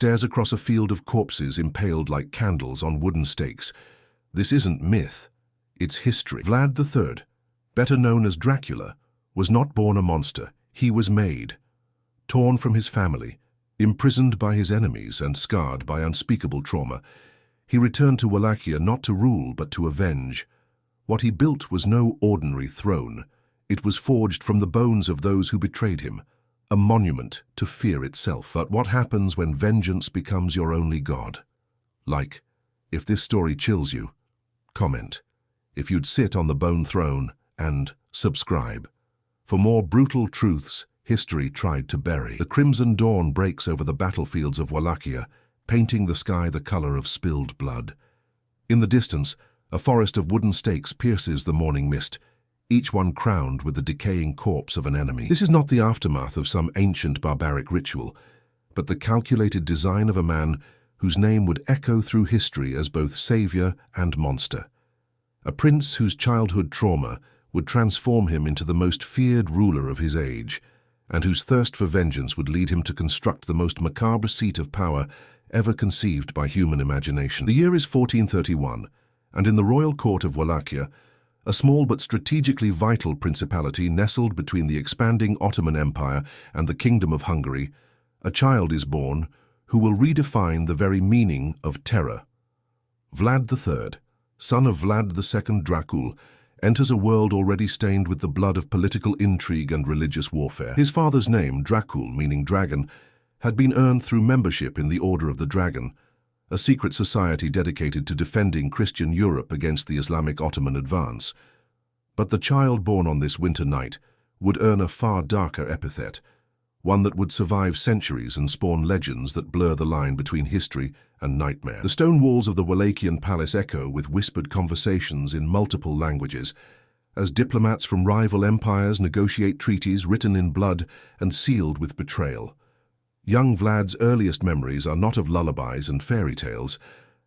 stares across a field of corpses impaled like candles on wooden stakes. This isn't myth, it's history. Vlad III, better known as Dracula, was not born a monster, he was made. Torn from his family, imprisoned by his enemies and scarred by unspeakable trauma, he returned to Wallachia not to rule but to avenge. What he built was no ordinary throne. It was forged from the bones of those who betrayed him, a monument to fear itself. But what happens when vengeance becomes your only god? Like, if this story chills you, comment. If you'd sit on the bone throne, and subscribe. For more brutal truths history tried to bury. The crimson dawn breaks over the battlefields of Wallachia, painting the sky the color of spilled blood. In the distance, a forest of wooden stakes pierces the morning mist, each one crowned with the decaying corpse of an enemy. This is not the aftermath of some ancient barbaric ritual, but the calculated design of a man whose name would echo through history as both savior and monster. A prince whose childhood trauma would transform him into the most feared ruler of his age, and whose thirst for vengeance would lead him to construct the most macabre seat of power ever conceived by human imagination. The year is 1431, and in the royal court of Wallachia, a small but strategically vital principality nestled between the expanding Ottoman Empire and the Kingdom of Hungary, a child is born who will redefine the very meaning of terror. Vlad III, son of Vlad II Dracula, enters a world already stained with the blood of political intrigue and religious warfare. His father's name, Dracula, meaning dragon, had been earned through membership in the Order of the Dragon, a secret society dedicated to defending Christian Europe against the Islamic Ottoman advance. But the child born on this winter night would earn a far darker epithet, one that would survive centuries and spawn legends that blur the line between history and nightmare. The stone walls of the Wallachian palace echo with whispered conversations in multiple languages, as diplomats from rival empires negotiate treaties written in blood and sealed with betrayal. Young Vlad's earliest memories are not of lullabies and fairy tales,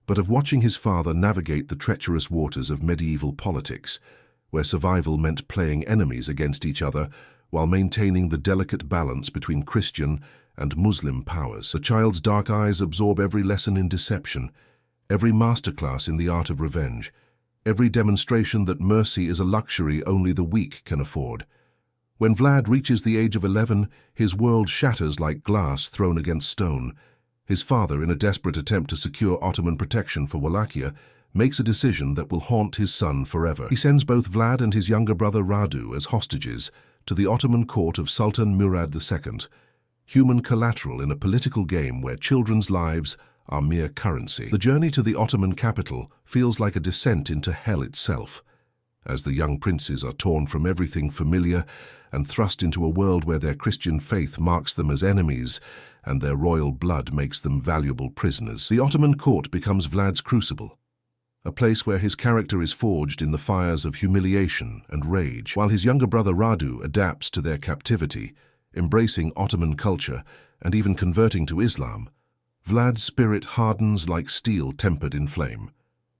but of watching his father navigate the treacherous waters of medieval politics, where survival meant playing enemies against each other while maintaining the delicate balance between Christian and Muslim powers. The child's dark eyes absorb every lesson in deception, every masterclass in the art of revenge, every demonstration that mercy is a luxury only the weak can afford. When Vlad reaches the age of 11, his world shatters like glass thrown against stone. His father, in a desperate attempt to secure Ottoman protection for Wallachia, makes a decision that will haunt his son forever. He sends both Vlad and his younger brother Radu as hostages to the Ottoman court of Sultan Murad II, human collateral in a political game where children's lives are mere currency. The journey to the Ottoman capital feels like a descent into hell itself, as the young princes are torn from everything familiar and thrust into a world where their Christian faith marks them as enemies and their royal blood makes them valuable prisoners. The Ottoman court becomes Vlad's crucible, a place where his character is forged in the fires of humiliation and rage. While his younger brother Radu adapts to their captivity, embracing Ottoman culture and even converting to Islam, Vlad's spirit hardens like steel tempered in flame.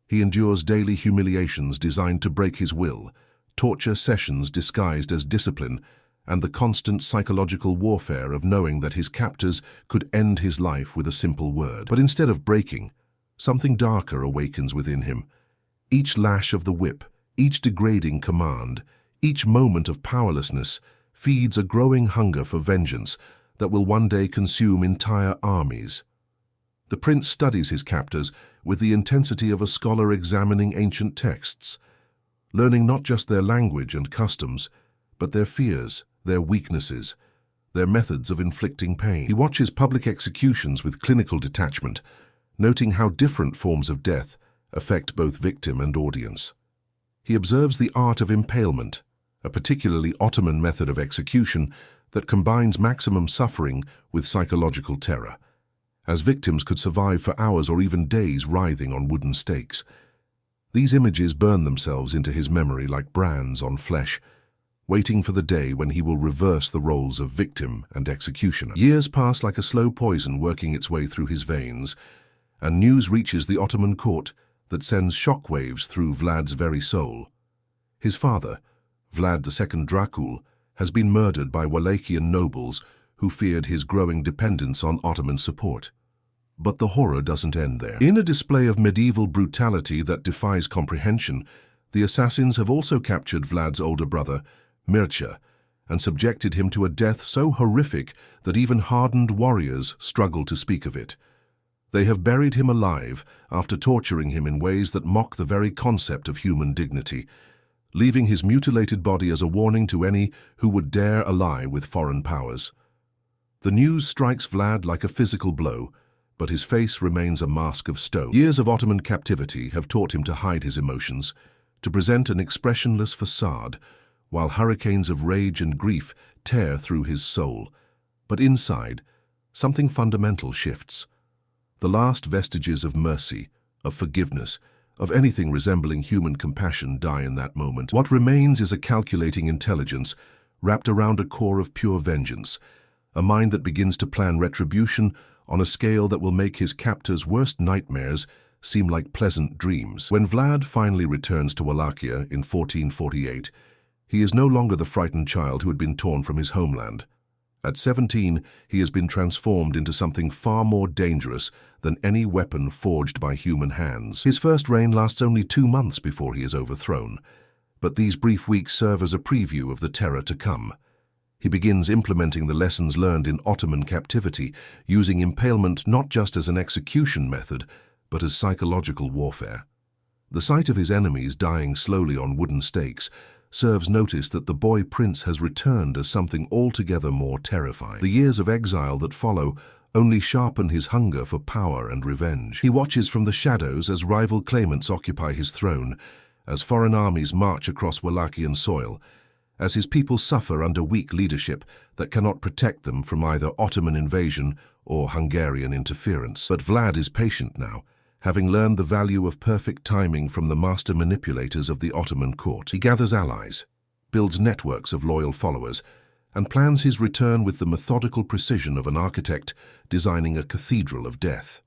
He endures daily humiliations designed to break his will, torture sessions disguised as discipline, and the constant psychological warfare of knowing that his captors could end his life with a simple word. But instead of breaking, something darker awakens within him. Each lash of the whip, each degrading command, each moment of powerlessness feeds a growing hunger for vengeance that will one day consume entire armies. The prince studies his captors with the intensity of a scholar examining ancient texts, learning not just their language and customs, but their fears, their weaknesses, their methods of inflicting pain. He watches public executions with clinical detachment, noting how different forms of death affect both victim and audience. He observes the art of impalement, a particularly Ottoman method of execution that combines maximum suffering with psychological terror, as victims could survive for hours or even days writhing on wooden stakes. These images burn themselves into his memory like brands on flesh, waiting for the day when he will reverse the roles of victim and executioner. Years pass like a slow poison working its way through his veins, and news reaches the Ottoman court that sends shockwaves through Vlad's very soul. His father, Vlad II Dracula, has been murdered by Wallachian nobles who feared his growing dependence on Ottoman support. But the horror doesn't end there. In a display of medieval brutality that defies comprehension, the assassins have also captured Vlad's older brother, Mircea, and subjected him to a death so horrific that even hardened warriors struggle to speak of it. They have buried him alive after torturing him in ways that mock the very concept of human dignity, leaving his mutilated body as a warning to any who would dare ally with foreign powers. The news strikes Vlad like a physical blow, but his face remains a mask of stone. Years of Ottoman captivity have taught him to hide his emotions, to present an expressionless facade, while hurricanes of rage and grief tear through his soul. But inside, something fundamental shifts. The last vestiges of mercy, of forgiveness, of anything resembling human compassion die in that moment. What remains is a calculating intelligence wrapped around a core of pure vengeance, a mind that begins to plan retribution on a scale that will make his captor's worst nightmares seem like pleasant dreams. When Vlad finally returns to Wallachia in 1448, he is no longer the frightened child who had been torn from his homeland. At 17, he has been transformed into something far more dangerous than any weapon forged by human hands. His first reign lasts only 2 months before he is overthrown, but these brief weeks serve as a preview of the terror to come. He begins implementing the lessons learned in Ottoman captivity, using impalement not just as an execution method, but as psychological warfare. The sight of his enemies dying slowly on wooden stakes serves notice that the boy prince has returned as something altogether more terrifying. The years of exile that follow only sharpen his hunger for power and revenge. He watches from the shadows as rival claimants occupy his throne, as foreign armies march across Wallachian soil, as his people suffer under weak leadership that cannot protect them from either Ottoman invasion or Hungarian interference. But Vlad is patient now, having learned the value of perfect timing from the master manipulators of the Ottoman court. He gathers allies, builds networks of loyal followers, and plans his return with the methodical precision of an architect designing a cathedral of death.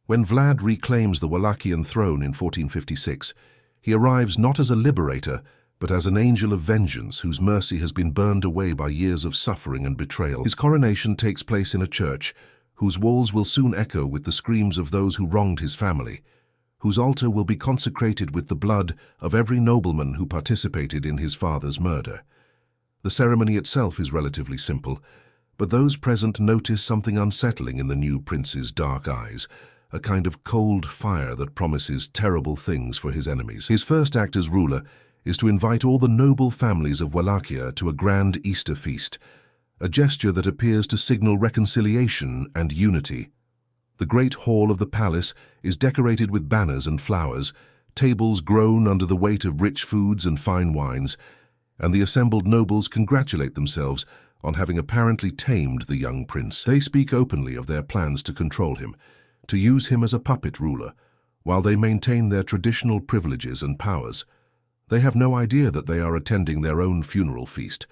When Vlad reclaims the Wallachian throne in 1456, he arrives not as a liberator, but as an angel of vengeance whose mercy has been burned away by years of suffering and betrayal. His coronation takes place in a church whose walls will soon echo with the screams of those who wronged his family, whose altar will be consecrated with the blood of every nobleman who participated in his father's murder. The ceremony itself is relatively simple, but those present notice something unsettling in the new prince's dark eyes, a kind of cold fire that promises terrible things for his enemies. His first act as ruler is to invite all the noble families of Wallachia to a grand Easter feast, a gesture that appears to signal reconciliation and unity. The great hall of the palace is decorated with banners and flowers, tables groan under the weight of rich foods and fine wines, and the assembled nobles congratulate themselves on having apparently tamed the young prince. They speak openly of their plans to control him, to use him as a puppet ruler, while they maintain their traditional privileges and powers. They have no idea that they are attending their own funeral feast,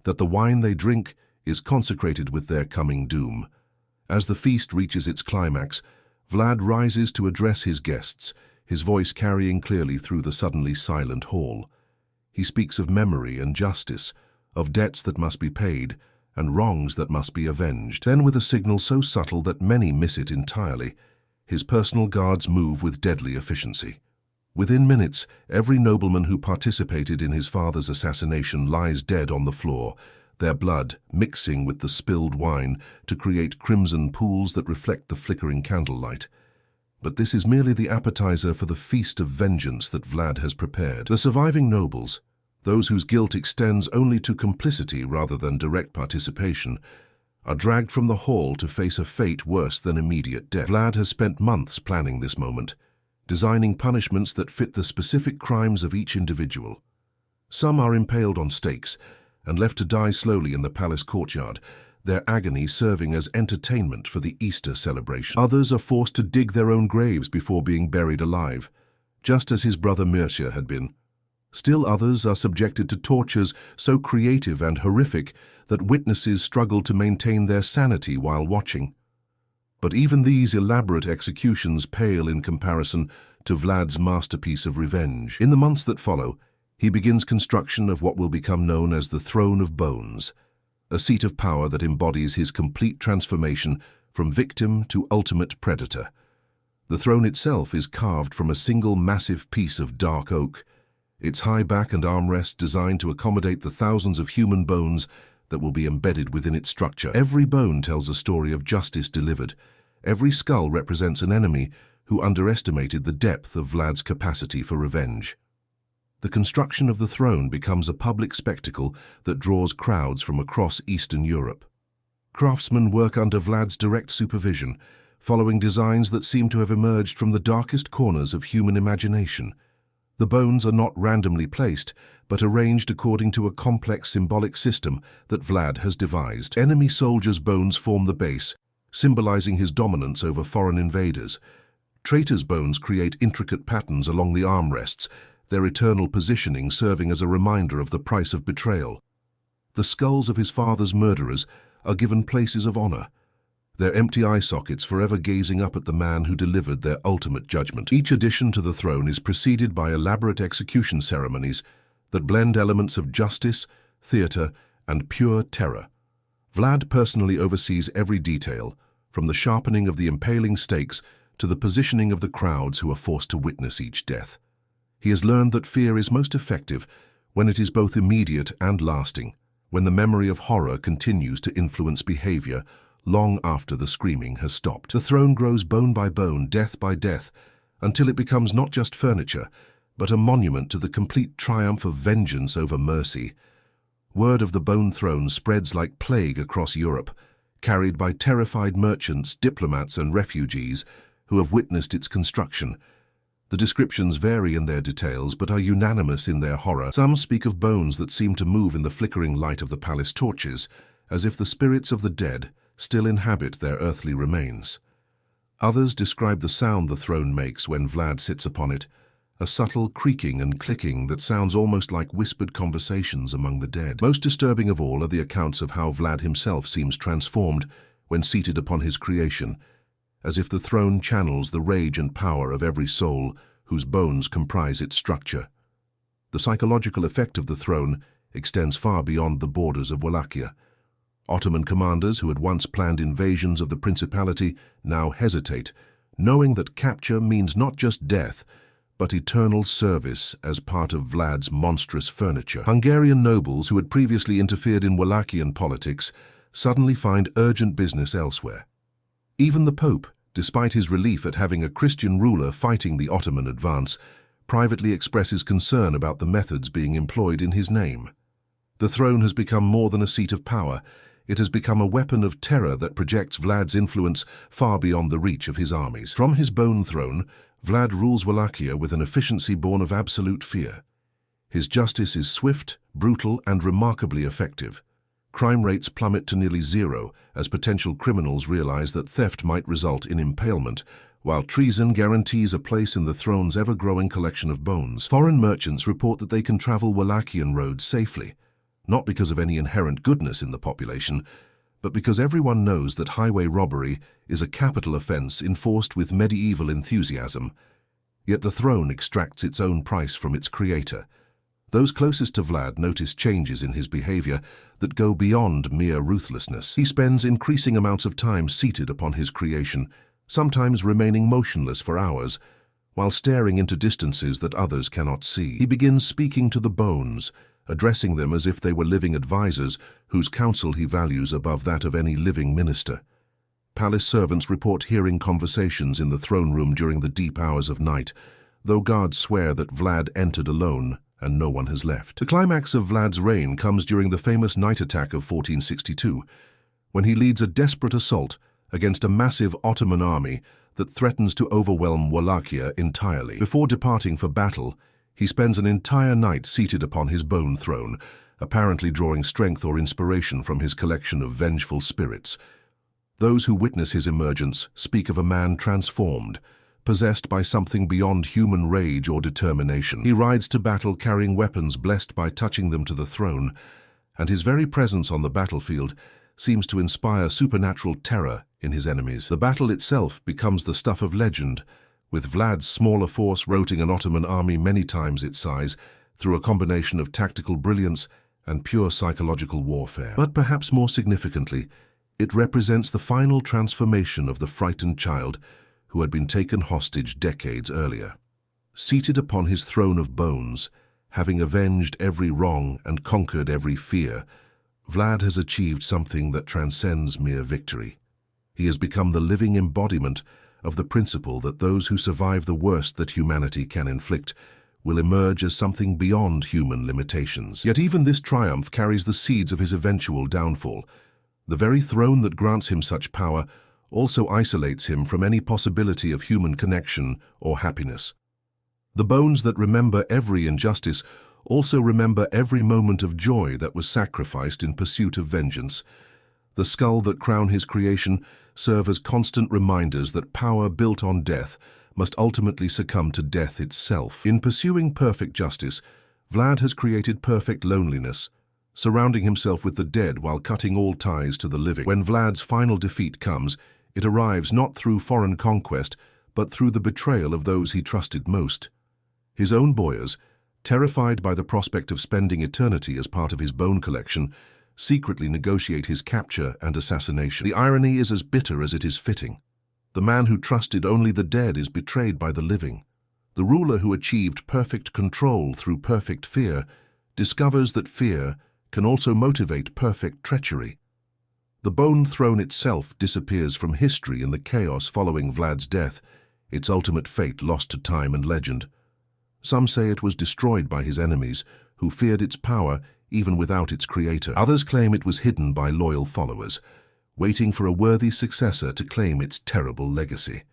that the wine they drink is consecrated with their coming doom. As the feast reaches its climax, Vlad rises to address his guests, his voice carrying clearly through the suddenly silent hall. He speaks of memory and justice, of debts that must be paid, and wrongs that must be avenged. Then, with a signal so subtle that many miss it entirely, his personal guards move with deadly efficiency. Within minutes, every nobleman who participated in his father's assassination lies dead on the floor, their blood mixing with the spilled wine to create crimson pools that reflect the flickering candlelight. But this is merely the appetizer for the feast of vengeance that Vlad has prepared. The surviving nobles, those whose guilt extends only to complicity rather than direct participation, are dragged from the hall to face a fate worse than immediate death. Vlad has spent months planning this moment, designing punishments that fit the specific crimes of each individual. Some are impaled on stakes and left to die slowly in the palace courtyard, their agony serving as entertainment for the Easter celebration. Others are forced to dig their own graves before being buried alive, just as his brother Mircea had been. Still others are subjected to tortures so creative and horrific that witnesses struggle to maintain their sanity while watching. But even these elaborate executions pale in comparison to Vlad's masterpiece of revenge. In the months that follow, he begins construction of what will become known as the Throne of Bones, a seat of power that embodies his complete transformation from victim to ultimate predator. The throne itself is carved from a single massive piece of dark oak, its high back and armrest designed to accommodate the thousands of human bones that will be embedded within its structure. Every bone tells a story of justice delivered. Every skull represents an enemy who underestimated the depth of Vlad's capacity for revenge. The construction of the throne becomes a public spectacle that draws crowds from across Eastern Europe. Craftsmen work under Vlad's direct supervision, following designs that seem to have emerged from the darkest corners of human imagination. The bones are not randomly placed, but arranged according to a complex symbolic system that Vlad has devised. Enemy soldiers' bones form the base, symbolizing his dominance over foreign invaders. Traitors' bones create intricate patterns along the armrests, their eternal positioning serving as a reminder of the price of betrayal. The skulls of his father's murderers are given places of honor, their empty eye sockets forever gazing up at the man who delivered their ultimate judgment. Each addition to the throne is preceded by elaborate execution ceremonies that blend elements of justice, theater, and pure terror. Vlad personally oversees every detail, from the sharpening of the impaling stakes to the positioning of the crowds who are forced to witness each death. He has learned that fear is most effective when it is both immediate and lasting, when the memory of horror continues to influence behavior long after the screaming has stopped. The throne grows bone by bone, death by death, until it becomes not just furniture, but a monument to the complete triumph of vengeance over mercy. Word of the bone throne spreads like plague across Europe, carried by terrified merchants, diplomats, and refugees who have witnessed its construction. The descriptions vary in their details, but are unanimous in their horror. Some speak of bones that seem to move in the flickering light of the palace torches, as if the spirits of the dead still inhabit their earthly remains. Others describe the sound the throne makes when Vlad sits upon it, a subtle creaking and clicking that sounds almost like whispered conversations among the dead. Most disturbing of all are the accounts of how Vlad himself seems transformed when seated upon his creation, as if the throne channels the rage and power of every soul whose bones comprise its structure. The psychological effect of the throne extends far beyond the borders of Wallachia. Ottoman commanders who had once planned invasions of the principality now hesitate, knowing that capture means not just death, but eternal service as part of Vlad's monstrous furniture. Hungarian nobles who had previously interfered in Wallachian politics suddenly find urgent business elsewhere. Even the Pope, despite his relief at having a Christian ruler fighting the Ottoman advance, privately expresses concern about the methods being employed in his name. The throne has become more than a seat of power. It has become a weapon of terror that projects Vlad's influence far beyond the reach of his armies. From his bone throne, Vlad rules Wallachia with an efficiency born of absolute fear. His justice is swift, brutal, and remarkably effective. Crime rates plummet to nearly zero as potential criminals realize that theft might result in impalement, while treason guarantees a place in the throne's ever-growing collection of bones. Foreign merchants report that they can travel Wallachian roads safely, not because of any inherent goodness in the population, but because everyone knows that highway robbery is a capital offense enforced with medieval enthusiasm. Yet the throne extracts its own price from its creator. Those closest to Vlad notice changes in his behavior that go beyond mere ruthlessness. He spends increasing amounts of time seated upon his creation, sometimes remaining motionless for hours, while staring into distances that others cannot see. He begins speaking to the bones, addressing them as if they were living advisors whose counsel he values above that of any living minister. Palace servants report hearing conversations in the throne room during the deep hours of night, though guards swear that Vlad entered alone and no one has left. The climax of Vlad's reign comes during the famous night attack of 1462, when he leads a desperate assault against a massive Ottoman army that threatens to overwhelm Wallachia entirely. Before departing for battle, he spends an entire night seated upon his bone throne, apparently drawing strength or inspiration from his collection of vengeful spirits. Those who witness his emergence speak of a man transformed, possessed by something beyond human rage or determination. He rides to battle carrying weapons blessed by touching them to the throne, and his very presence on the battlefield seems to inspire supernatural terror in his enemies. The battle itself becomes the stuff of legend, with Vlad's smaller force routing an Ottoman army many times its size through a combination of tactical brilliance and pure psychological warfare. But perhaps more significantly, It represents the final transformation of the frightened child who had been taken hostage decades earlier. Seated upon his throne of bones, having avenged every wrong and conquered every fear, Vlad has achieved something that transcends mere victory. He has become the living embodiment of the principle that those who survive the worst that humanity can inflict will emerge as something beyond human limitations. Yet even this triumph carries the seeds of his eventual downfall. The very throne that grants him such power also isolates him from any possibility of human connection or happiness. The bones that remember every injustice also remember every moment of joy that was sacrificed in pursuit of vengeance. The skull that crown his creation serve as constant reminders that power built on death must ultimately succumb to death itself. In pursuing perfect justice, Vlad has created perfect loneliness, surrounding himself with the dead while cutting all ties to the living. When Vlad's final defeat comes, it arrives not through foreign conquest, but through the betrayal of those he trusted most. His own boyars, terrified by the prospect of spending eternity as part of his bone collection, secretly negotiate his capture and assassination. The irony is as bitter as it is fitting. The man who trusted only the dead is betrayed by the living. The ruler who achieved perfect control through perfect fear discovers that fear can also motivate perfect treachery. The Bone Throne itself disappears from history in the chaos following Vlad's death, its ultimate fate lost to time and legend. Some say it was destroyed by his enemies, who feared its power even without its creator. Others claim it was hidden by loyal followers, waiting for a worthy successor to claim its terrible legacy.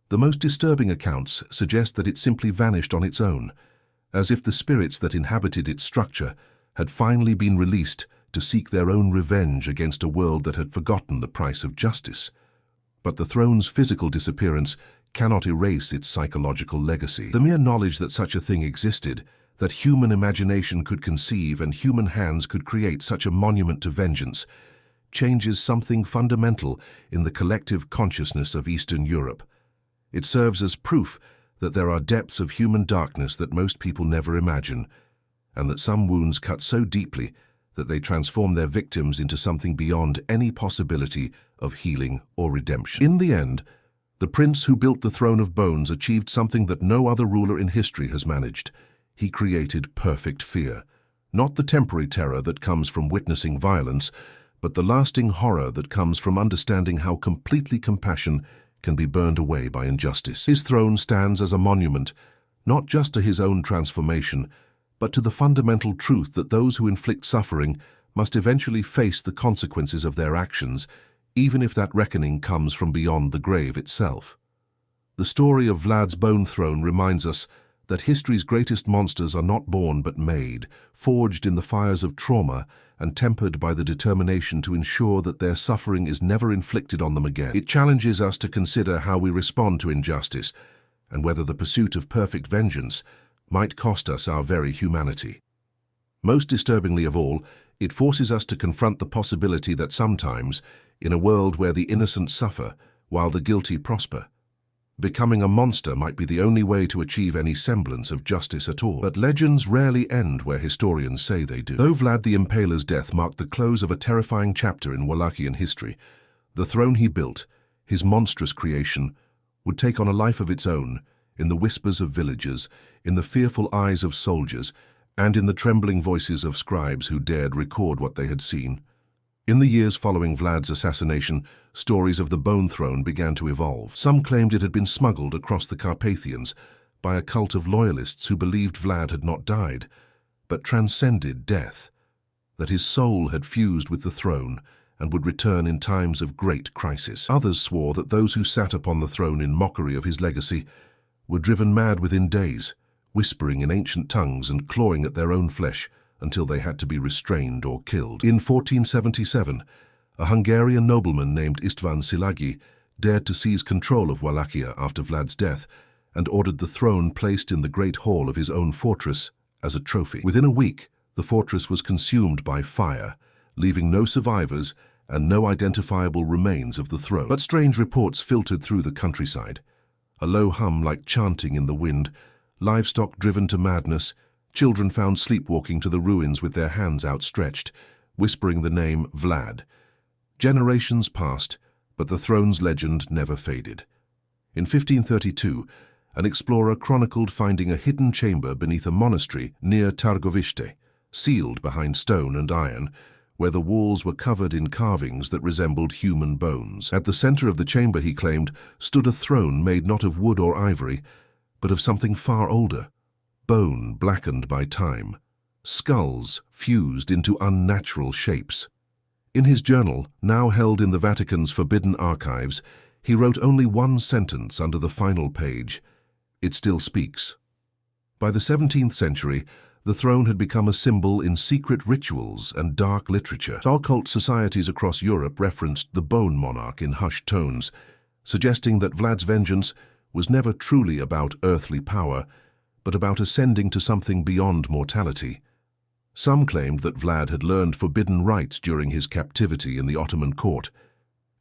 The most disturbing accounts suggest that it simply vanished on its own, as if the spirits that inhabited its structure had finally been released to seek their own revenge against a world that had forgotten the price of justice. But the throne's physical disappearance cannot erase its psychological legacy. The mere knowledge that such a thing existed, that human imagination could conceive and human hands could create such a monument to vengeance, changes something fundamental in the collective consciousness of Eastern Europe. It serves as proof that there are depths of human darkness that most people never imagine, and that some wounds cut so deeply that they transform their victims into something beyond any possibility of healing or redemption. In the end, the prince who built the Throne of Bones achieved something that no other ruler in history has managed. He created perfect fear, not the temporary terror that comes from witnessing violence, but the lasting horror that comes from understanding how completely compassion can be burned away by injustice. His throne stands as a monument, not just to his own transformation, but to the fundamental truth that those who inflict suffering must eventually face the consequences of their actions, even if that reckoning comes from beyond the grave itself. The story of Vlad's Bone Throne reminds us that history's greatest monsters are not born but made, forged in the fires of trauma and tempered by the determination to ensure that their suffering is never inflicted on them again. It challenges us to consider how we respond to injustice and whether the pursuit of perfect vengeance might cost us our very humanity. Most disturbingly of all, it forces us to confront the possibility that sometimes, in a world where the innocent suffer while the guilty prosper, becoming a monster might be the only way to achieve any semblance of justice at all. But legends rarely end where historians say they do. Though Vlad the Impaler's death marked the close of a terrifying chapter in Wallachian history, the throne he built, his monstrous creation, would take on a life of its own, in the whispers of villagers, in the fearful eyes of soldiers, and in the trembling voices of scribes who dared record what they had seen. In the years following Vlad's assassination, stories of the Bone Throne began to evolve. Some claimed it had been smuggled across the Carpathians by a cult of loyalists who believed Vlad had not died, but transcended death, that his soul had fused with the throne and would return in times of great crisis. Others swore that those who sat upon the throne in mockery of his legacy were driven mad within days, whispering in ancient tongues and clawing at their own flesh until they had to be restrained or killed. In 1477, a Hungarian nobleman named István Szilágyi dared to seize control of Wallachia after Vlad's death and ordered the throne placed in the great hall of his own fortress as a trophy. Within a week, the fortress was consumed by fire, leaving no survivors and no identifiable remains of the throne. But strange reports filtered through the countryside. A low hum like chanting in the wind, livestock driven to madness, children found sleepwalking to the ruins with their hands outstretched, whispering the name Vlad. Generations passed, but the throne's legend never faded. In 1532, an explorer chronicled finding a hidden chamber beneath a monastery near Targoviste, sealed behind stone and iron, where the walls were covered in carvings that resembled human bones. At the center of the chamber, he claimed, stood a throne made not of wood or ivory, but of something far older, bone blackened by time, skulls fused into unnatural shapes. In his journal, now held in the Vatican's forbidden archives, he wrote only one sentence under the final page: "It still speaks." By the 17th century, the throne had become a symbol in secret rituals and dark literature. Occult societies across Europe referenced the bone monarch in hushed tones, suggesting that Vlad's vengeance was never truly about earthly power, but about ascending to something beyond mortality. Some claimed that Vlad had learned forbidden rites during his captivity in the Ottoman court,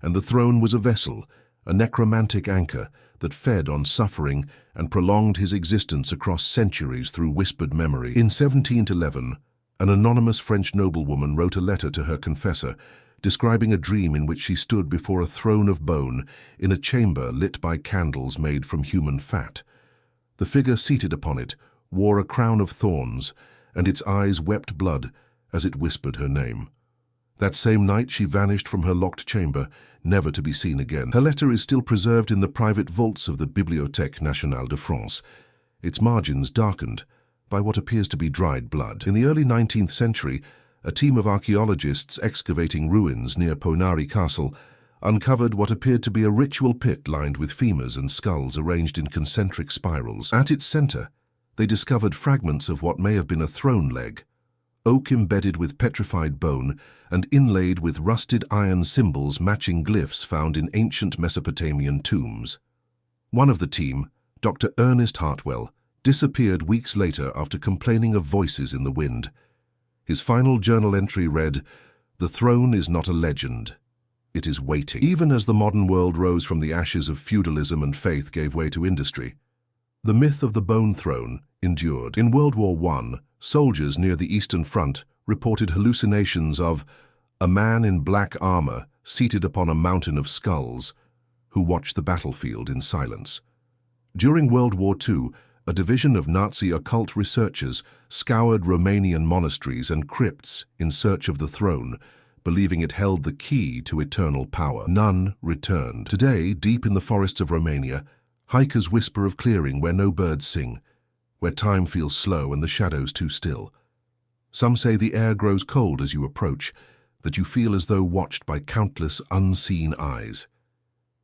and the throne was a vessel, a necromantic anchor that fed on suffering and prolonged his existence across centuries through whispered memory. In 1711, an anonymous French noblewoman wrote a letter to her confessor, describing a dream in which she stood before a throne of bone in a chamber lit by candles made from human fat. The figure seated upon it wore a crown of thorns, and its eyes wept blood as it whispered her name. That same night she vanished from her locked chamber, never to be seen again. Her letter is still preserved in the private vaults of the Bibliothèque Nationale de France, its margins darkened by what appears to be dried blood. In the early 19th century, a team of archaeologists excavating ruins near Ponari Castle uncovered what appeared to be a ritual pit lined with femurs and skulls arranged in concentric spirals. At its center, they discovered fragments of what may have been a throne leg, oak embedded with petrified bone and inlaid with rusted iron symbols matching glyphs found in ancient Mesopotamian tombs. One of the team, Dr. Ernest Hartwell, disappeared weeks later after complaining of voices in the wind. His final journal entry read, "The throne is not a legend. It is waiting." Even as the modern world rose from the ashes of feudalism and faith gave way to industry, the myth of the bone throne endured. In World War I, soldiers near the Eastern Front reported hallucinations of a man in black armor seated upon a mountain of skulls who watched the battlefield in silence. During World War II, a division of Nazi occult researchers scoured Romanian monasteries and crypts in search of the throne, believing it held the key to eternal power. None returned. Today, deep in the forests of Romania, hikers whisper of clearing where no birds sing, where time feels slow and the shadows too still. Some say the air grows cold as you approach, that you feel as though watched by countless unseen eyes.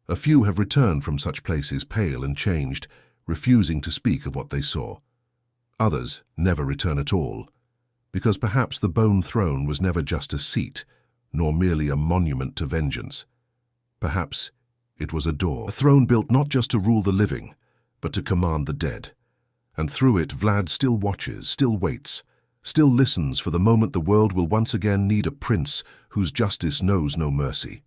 A few have returned from such places pale and changed, refusing to speak of what they saw. Others never return at all, because perhaps the bone throne was never just a seat, nor merely a monument to vengeance. Perhaps it was a door, a throne built not just to rule the living, but to command the dead. And through it, Vlad still watches, still waits, still listens for the moment the world will once again need a prince whose justice knows no mercy.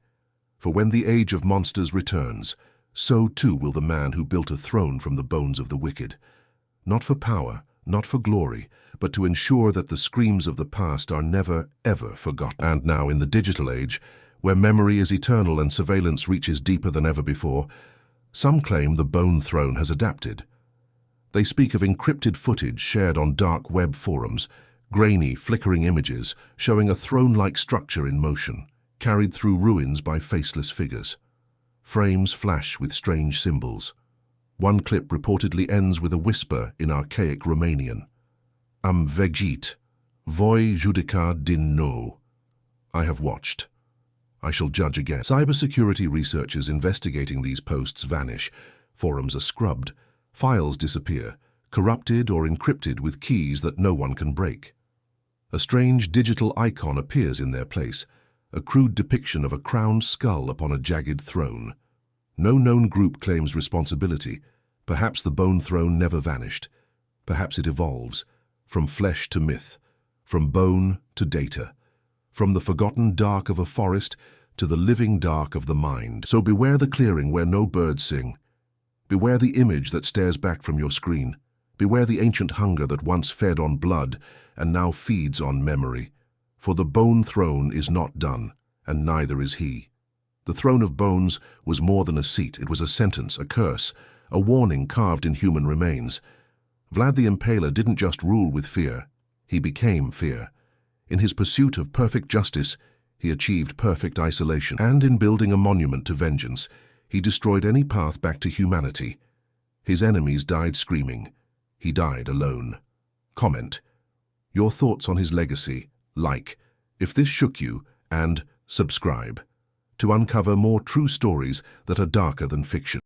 For when the age of monsters returns, so too will the man who built a throne from the bones of the wicked. Not for power, not for glory, but to ensure that the screams of the past are never, ever forgotten. And now, in the digital age, where memory is eternal and surveillance reaches deeper than ever before, some claim the bone throne has adapted. They speak of encrypted footage shared on dark web forums, grainy, flickering images showing a throne-like structure in motion, carried through ruins by faceless figures. Frames flash with strange symbols. One clip reportedly ends with a whisper in archaic Romanian. Am vegit, voi judica din nou. I have watched. I shall judge again. Cybersecurity researchers investigating these posts vanish. Forums are scrubbed. Files disappear, corrupted or encrypted with keys that no one can break. A strange digital icon appears in their place, a crude depiction of a crowned skull upon a jagged throne. No known group claims responsibility. Perhaps the bone throne never vanished. Perhaps it evolves, from flesh to myth, from bone to data, from the forgotten dark of a forest to the living dark of the mind. So beware the clearing where no birds sing. Beware the image that stares back from your screen. Beware the ancient hunger that once fed on blood and now feeds on memory. For the bone throne is not done, and neither is he. The throne of bones was more than a seat. It was a sentence, a curse, a warning carved in human remains. Vlad the Impaler didn't just rule with fear. He became fear. In his pursuit of perfect justice, he achieved perfect isolation. And in building a monument to vengeance, he destroyed any path back to humanity. His enemies died screaming. He died alone. Comment. Your thoughts on his legacy. Like, if this shook you, and subscribe to uncover more true stories that are darker than fiction.